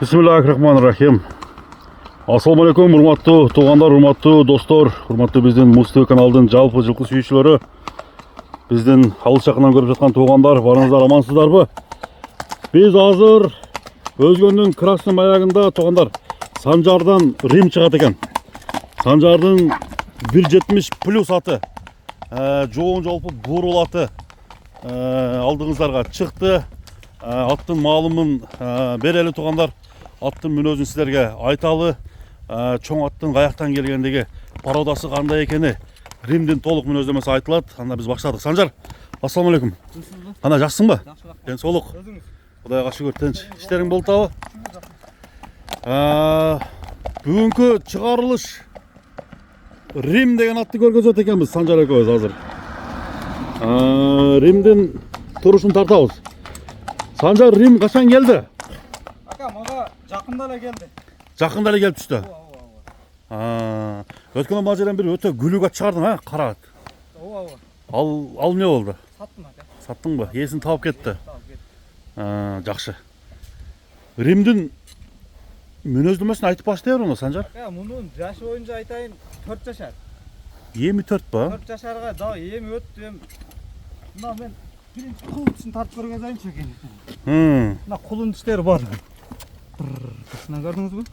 Bismillahirrahmanirrahim. Assalamualaikum урматтуу туугандар, урматтуу достор, урматтуу биздин Муз ТВ каналдын жалпы жылкы сүйүүчүлөрү, биздин алыс жакындан көрүп жаткан туугандар, барыңыздар амансыздарбы? Биз азыр Өзгөндүн Красный маягында туугандар Санжардан Рим чыгат экен. Санжардын 170+ аты, жоон жолпу бурул аты алдыңыздарга чыкты. Аттын маалымын берели туугандар. Аттын мүнөзүн силерге айталы. Чоң аттын каяктан келгендиги, породасы кандай экени Римдин толук мүнөздөмөсү айтылат. Анда биз баштадык. Санжар, ассаламу алейкум. Кандай, жакшысыңбы? Ден соолук. Кудайга шүгүр, тынч. Иштериң болтабы? Бүгүнкү чыгарылыш Рим деген атты көргөзөт экенбиз Санжар экөөбүз азыр. Римдин турушун тартабыз. Санжар, Рим качан келди? Aka, мага жакында эле келди. Жакында эле келип түштү. Өткөн мына жерден бир өтө күлүк ат чыгардың, кара ат. Ооба. Ал эмне болду? Саттым ака. Саттыңбы? Эсин таап кетти. Таап кетти. Жакшы. Римдин мүнөздөмөсүн айтып баштай бер, Санжар. Aka, мунун жашы боюнча айтайын 4 жашар. Эми 4 ба? 4 жашарга да эми өттү. Мына мен биринчи кул тишин тартып көргөзөйүнчү экен. Мына кулун тиштери бар. Мына көрдүңүзбү?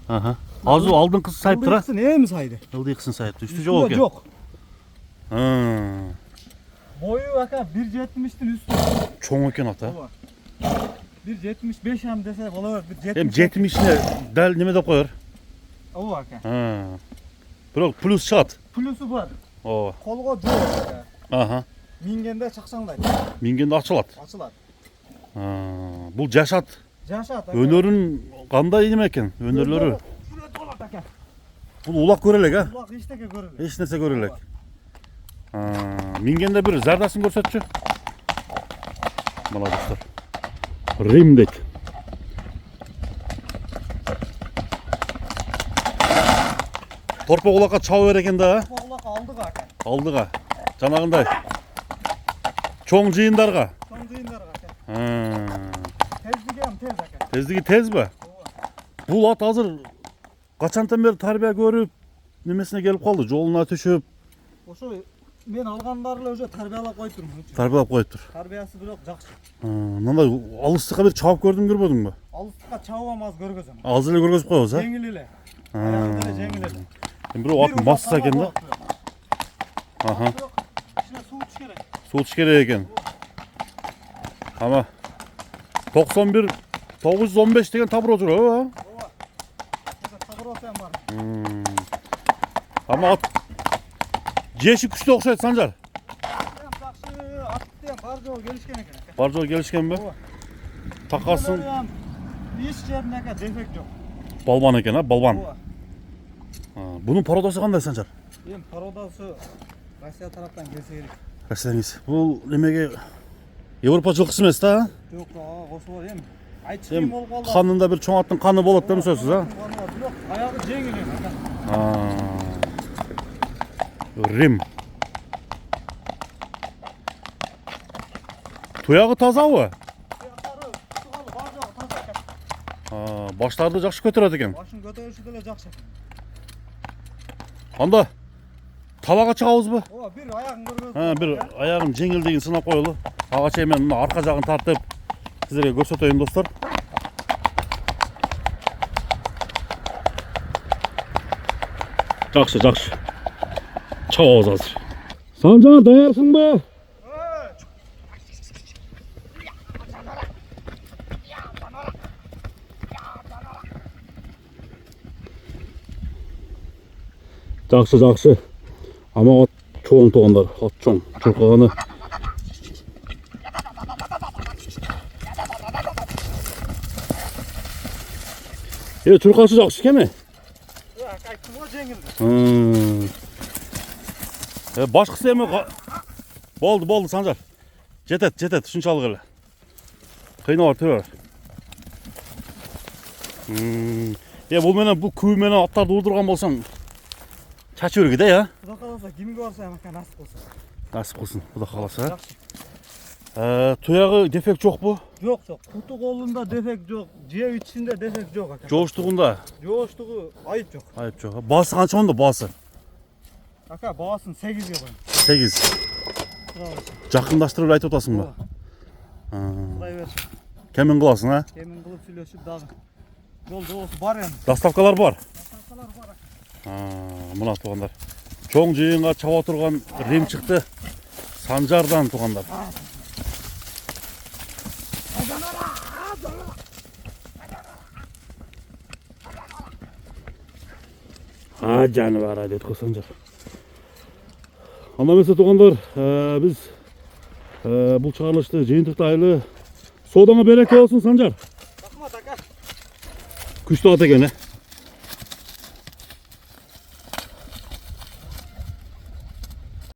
Азыр алдыңкысы сайып тура. Эми сайды. Ылдыйкысын сайып. Үстү жок экен. Жок. Бою ака 1.70'tin üstü. Чоң экен ата. 1.75 ham dese bola bер. Эми 70-не дал неме деп коер? Ооба ака. Бирок плюс чыгат. Плюсу бар. Ооба. Колго жок ака. Мингенде чаксаңдайт. Мингенде ачылат. Ачылат. Бул жашат. Жашат. Өнөрүн кандай неме экен? Өнөрлөрү. Бул улак көрө элек, Улак эчтеке көрө элек. Эч нерсе көрө элек. Мингенде бир зардасын көрсөтчү. Мына достор. Рим дейт. Торпок улакка чаба бер экен да, Улакка алдыга ака. алдыга. Жанагындай. Чоң жыйындарга. Чоң жыйындарга ака. Тездиги ham тез ака. Тездиги тезби? Бул ат азыр качантан бери тарбия көрүп, немесине келип калды, жолуна түшүп. Ошо мен алгандары эле уже тарбиялап коюптурмун. Тарбиялап коюптур. Тарбиясы бирок жакшы. Мындай алыстыкка бир чабып көрбөдүңбү? Алыстыкка чабам аз көргөзөм. Азыр эле көргөзүп коебуз, Жеңил эле. Аягында жеңил эле. Бирок ат масса экен да. Ичине суу түш керек. Суу түш керек экен. Ама 91 915 деген табыр отур, Ооба. Табыросы ham бар. Ама ат жеши күчтүү окшойт, Санжар. Жакшы, атты ham бар жолу келишкен экен ака. Бар жолу келишкенби? Такасын Эч жеринде ака дефект жок. балбан экен, балбан. Ооба. Бунун породасы кандай, Санжар? Эми породасы Россия тараптан келсе керек. Расаңыз. Бул немеге Европа жылкысы эмес да? Жок, косулар эми. Айтчым болуп калды. Канында бир чоң аттын каны болот деп сөзсүз, Бирок аягы жеңил экен ака. Рим. Туягы тазабы? Аяктары тугалы бар жогу таза ака. Баштарды жакшы көтөрөт экен. Башын көтөрүшү деле жакшы. Анда табага чыгабызбы? Ооба, бир аягын көргөзүп. Бир аягым жеңилдигин сынап коелу. Ага чейин мен мына арка жагын тартып силерге көрсөтөйүн, достор. Жакшы, жакшы. Чабабыз азыр. Санжар, даярсыңбы? Жакшы, жакшы. Ама ат чоң туугандар, ат чоң. Чуркаганы. Чуркасы жакшы экенби? Айтты жеңил. Башкысы эми болду, Санжар. Жетет, ушунчалык эле. Кыйнабар, төбөр. Бул менен бул күү менен аттарды урдурган болсоң, чачы өргү да, я? Кудай кааласа кимге барса ака насип болсун. Насип кылсын, Кудай кааласа. Туягы дефект жокпу? Yok yok. Kutu kolunda defek yok. Ciğer içinde defek yok. Aka. Жоштугунда Yoğuştuğu ayıp yok. айып жок. Басы канча онда басы? Aka bağısın 8'e koyun. 8. Bravo. Жакындаштырып айтып атасың ба? Құдай берсін. Кемин кыласың, а? Кемін қылып сөйлесіп дағы. Жол жолысы бар енді. Доставкалар бар. Сақалар бар. Мына туғандар. Чоң жиынға чаба тұрған Рим шықты. Санжардан туғандар. Жаныбар деді қой Санжар. Анда емес туғандар, біз бұл шығарылышты жиынтықты айлы содаңа береке болсын Санжар. Рахмат ака. Күшті ат екен,